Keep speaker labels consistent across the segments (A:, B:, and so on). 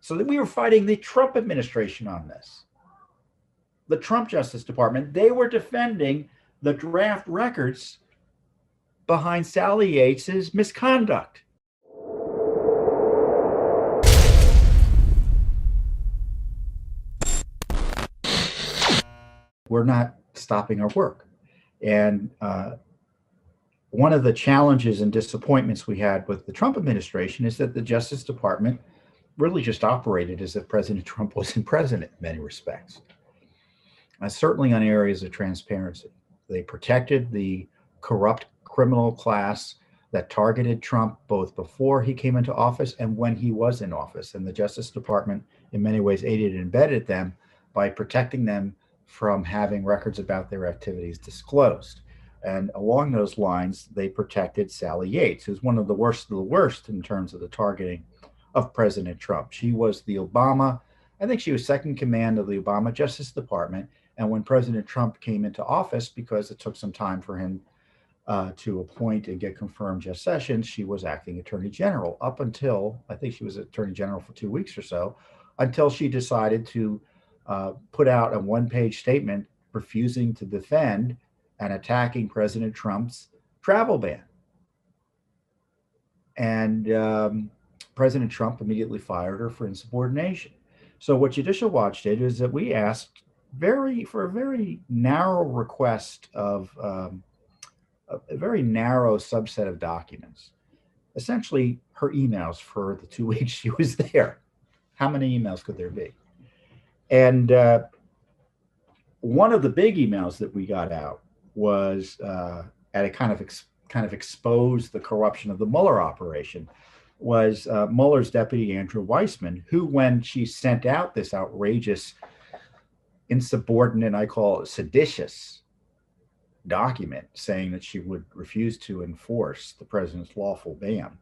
A: So that we were fighting the Trump administration on this. The Trump Justice Department, they were defending the draft records behind Sally Yates's misconduct. We're not stopping our work. And one of the challenges and disappointments we had with the Trump administration is that the Justice Department really just operated as if President Trump wasn't president in many respects. Certainly on areas of transparency. They protected the corrupt criminal class that targeted Trump both before he came into office and when he was in office. And the Justice Department, in many ways, aided and abetted them by protecting them from having records about their activities disclosed. And along those lines, they protected Sally Yates, who's one of the worst in terms of the targeting of President Trump. She was I think she was second in command of the Obama Justice Department. And when President Trump came into office, because it took some time for him to appoint and get confirmed Jeff Sessions, she was acting Attorney General up until, I think she was Attorney General for 2 weeks or so, until she decided to put out a one-page statement refusing to defend and attacking President Trump's travel ban. And President Trump immediately fired her for insubordination. So what Judicial Watch did is that we asked for a very narrow request of a very narrow subset of documents, essentially her emails for the 2 weeks she was there. How many emails could there be? And one of the big emails that we got out was at a kind of exposed the corruption of the Mueller operation, was Mueller's deputy Andrew Weissman, who, when she sent out this outrageous, insubordinate, I call it seditious document saying that she would refuse to enforce the president's lawful ban,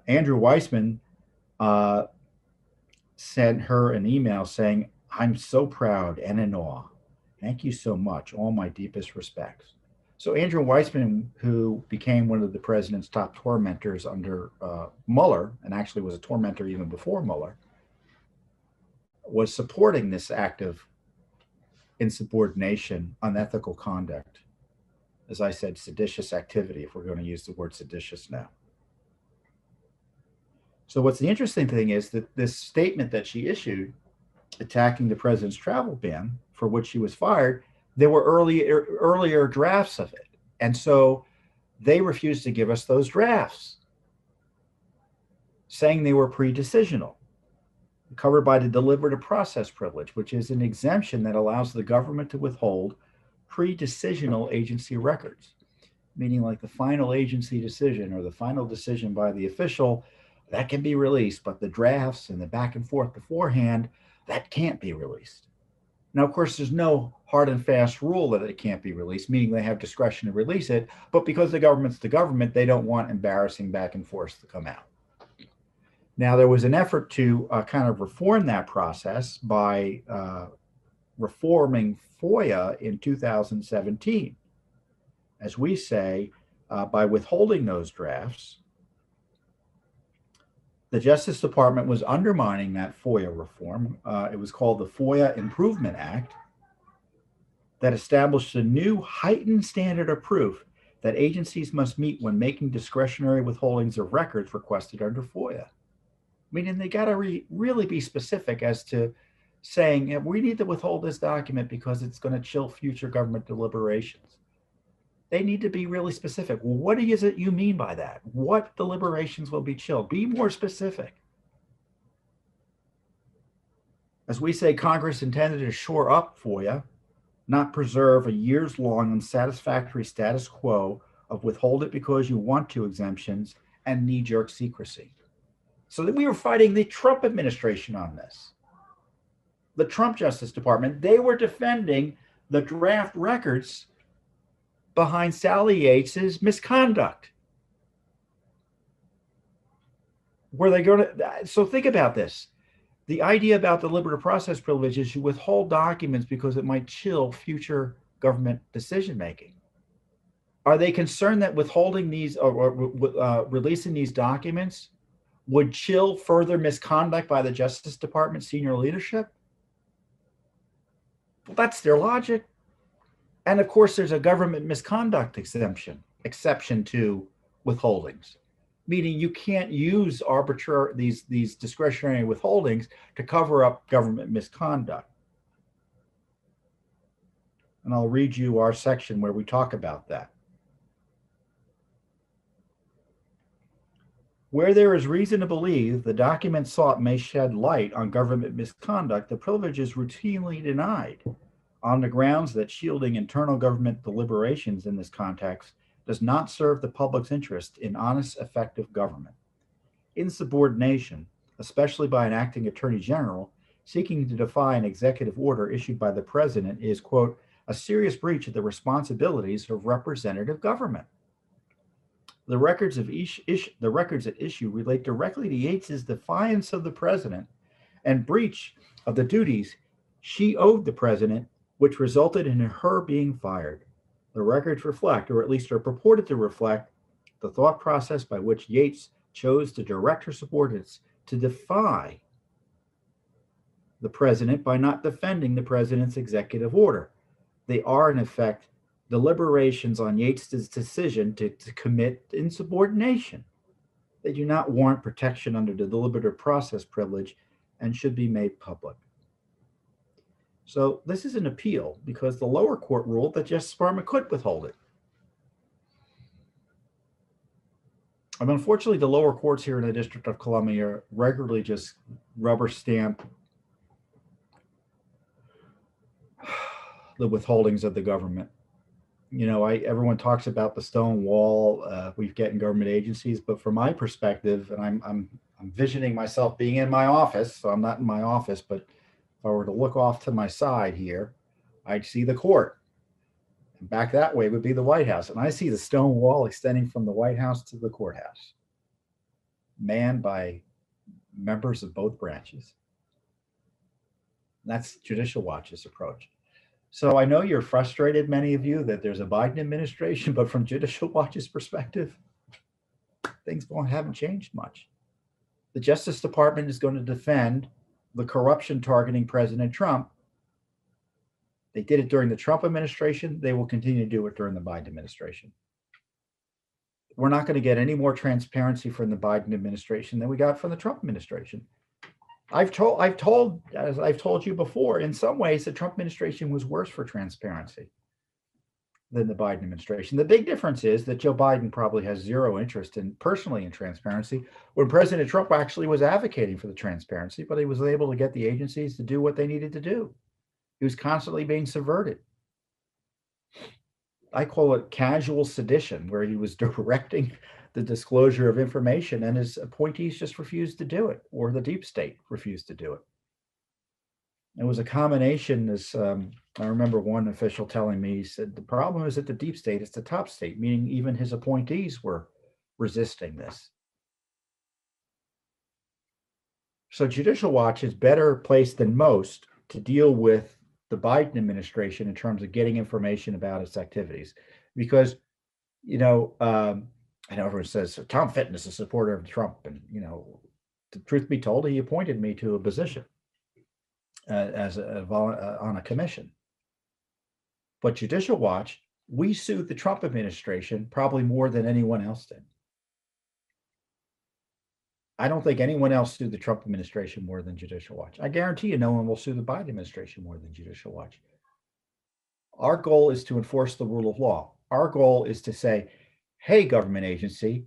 A: Andrew Weissman sent her an email saying, "I'm so proud and in awe. Thank you so much. All my deepest respects." So Andrew Weissman, who became one of the president's top tormentors under Mueller, and actually was a tormentor even before Mueller, was supporting this act of insubordination, unethical conduct. As I said, seditious activity, if we're going to use the word seditious now. So what's the interesting thing is that this statement that she issued attacking the president's travel ban, for which she was fired, there were earlier drafts of it. And so they refused to give us those drafts, saying they were pre-decisional, covered by the deliberative process privilege, which is an exemption that allows the government to withhold pre-decisional agency records, meaning like the final agency decision or the final decision by the official, that can be released, but the drafts and the back and forth beforehand, that can't be released. Now, of course, there's no hard and fast rule that it can't be released, meaning they have discretion to release it, but because the government's the government, they don't want embarrassing back and forth to come out. Now, there was an effort to kind of reform that process by reforming FOIA in 2017. As we say, by withholding those drafts, the Justice Department was undermining that FOIA reform. It was called the FOIA Improvement Act, that established a new heightened standard of proof that agencies must meet when making discretionary withholdings of records requested under FOIA. Meaning they got to really be specific as to saying, yeah, we need to withhold this document because it's going to chill future government deliberations. They need to be really specific. Well, what is it you mean by that? What deliberations will be chilled? Be more specific. As we say, Congress intended to shore up FOIA, not preserve a years-long unsatisfactory status quo of withhold it because you want to exemptions and knee-jerk secrecy. So that we were fighting the Trump administration on this. The Trump Justice Department, they were defending the draft records behind Sally Yates's misconduct. Were they going to? So think about this. The idea about deliberative process privilege is you withhold documents because it might chill future government decision-making. Are they concerned that withholding these or releasing these documents would chill further misconduct by the Justice Department senior leadership? Well, that's their logic. And of course, there's a government misconduct exception to withholdings, meaning you can't use arbitrary these discretionary withholdings to cover up government misconduct. And I'll read you our section where we talk about that. Where there is reason to believe the document sought may shed light on government misconduct, the privilege is routinely denied on the grounds that shielding internal government deliberations in this context does not serve the public's interest in honest, effective government. Insubordination, especially by an acting attorney general, seeking to defy an executive order issued by the president is, quote, a serious breach of the responsibilities of representative government. The records at issue relate directly to Yates's defiance of the president and breach of the duties she owed the president, which resulted in her being fired. The records reflect, or at least are purported to reflect, the thought process by which Yates chose to direct her subordinates to defy the president by not defending the president's executive order. They are, in effect, deliberations on Yates's decision to commit insubordination. They do not warrant protection under the deliberative process privilege and should be made public. So this is an appeal because the lower court ruled that Justice Department could withhold it. And unfortunately, the lower courts here in the District of Columbia regularly just rubber stamp the withholdings of the government. You know, everyone talks about the stone wall we get in government agencies, but from my perspective, and I'm envisioning myself being in my office, so I'm not in my office, but if I were to look off to my side here, I'd see the court. And back that way would be the White House. And I see the stone wall extending from the White House to the courthouse, manned by members of both branches. That's Judicial Watch's approach. So I know you're frustrated, many of you, that there's a Biden administration, but from Judicial Watch's perspective, things haven't changed much. The Justice Department is going to defend the corruption targeting President Trump. They did it during the Trump administration. They will continue to do it during the Biden administration. We're not going to get any more transparency from the Biden administration than we got from the Trump administration. I've told you before, in some ways, the Trump administration was worse for transparency than the Biden administration. The big difference is that Joe Biden probably has zero interest personally in transparency, when President Trump actually was advocating for the transparency, but he was able to get the agencies to do what they needed to do. He was constantly being subverted. I call it casual sedition, where he was directing the disclosure of information and his appointees just refused to do it, or the deep state refused to do it. It was a combination, as I remember one official telling me, he said, the problem is at the deep state, it's the top state, meaning even his appointees were resisting this. So Judicial Watch is better placed than most to deal with the Biden administration in terms of getting information about its activities. Because, you know, I know everyone says Tom Fitton is a supporter of Trump, and you know, the truth be told, he appointed me to a position on a commission. But Judicial Watch, we sued the Trump administration probably more than anyone else did. I don't think anyone else sued the Trump administration more than Judicial Watch. I guarantee you no one will sue the Biden administration more than Judicial Watch. Our goal is to enforce the rule of law. Our goal is to say, hey, government agency,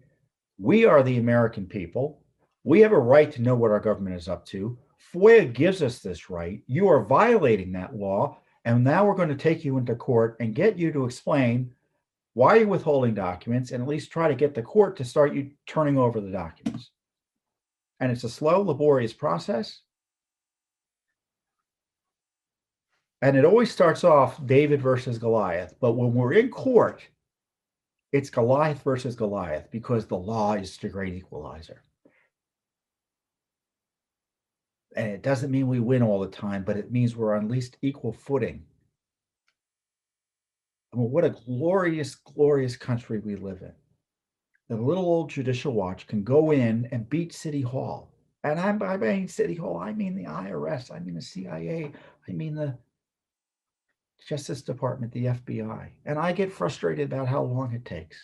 A: we are the American people. We have a right to know what our government is up to. FOIA gives us this right. You are violating that law. And now we're going to take you into court and get you to explain why you're withholding documents, and at least try to get the court to start you turning over the documents. And it's a slow, laborious process. And it always starts off David versus Goliath. But when we're in court, it's Goliath versus Goliath, because the law is the great equalizer. And it doesn't mean we win all the time, but it means we're on at least equal footing. I mean, what a glorious, glorious country we live in. the little old Judicial Watch can go in and beat City Hall. And I mean City Hall, I mean the IRS, I mean the CIA, I mean the Justice Department, the FBI. And I get frustrated about how long it takes.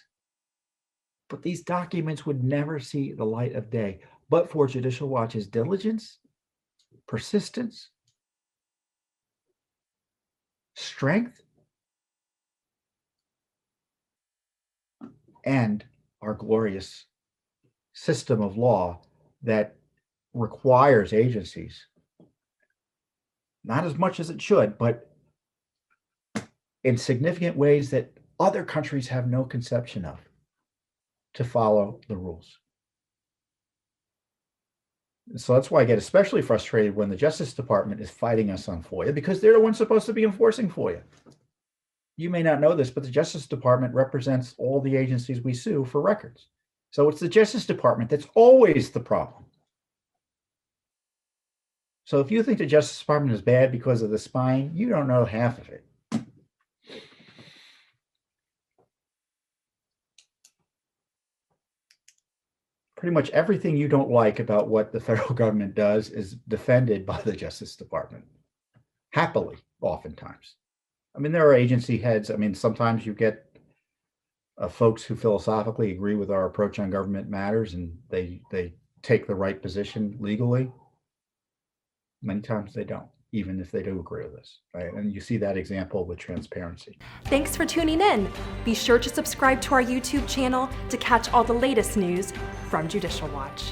A: But these documents would never see the light of day, but for Judicial Watch's diligence, persistence, strength, and our glorious system of law that requires agencies, not as much as it should, but in significant ways that other countries have no conception of, to follow the rules. So that's why I get especially frustrated when the Justice Department is fighting us on FOIA, because they're the ones supposed to be enforcing FOIA. You may not know this, but the Justice Department represents all the agencies we sue for records. So it's the Justice Department that's always the problem. So if you think the Justice Department is bad because of the spine, you don't know half of it. Pretty much everything you don't like about what the federal government does is defended by the Justice Department, happily, oftentimes. I mean, there are agency heads. I mean, sometimes you get folks who philosophically agree with our approach on government matters, and they take the right position legally. Many times they don't, even if they do agree with us, right? And you see that example with transparency.
B: Thanks for tuning in. Be sure to subscribe to our YouTube channel to catch all the latest news from Judicial Watch.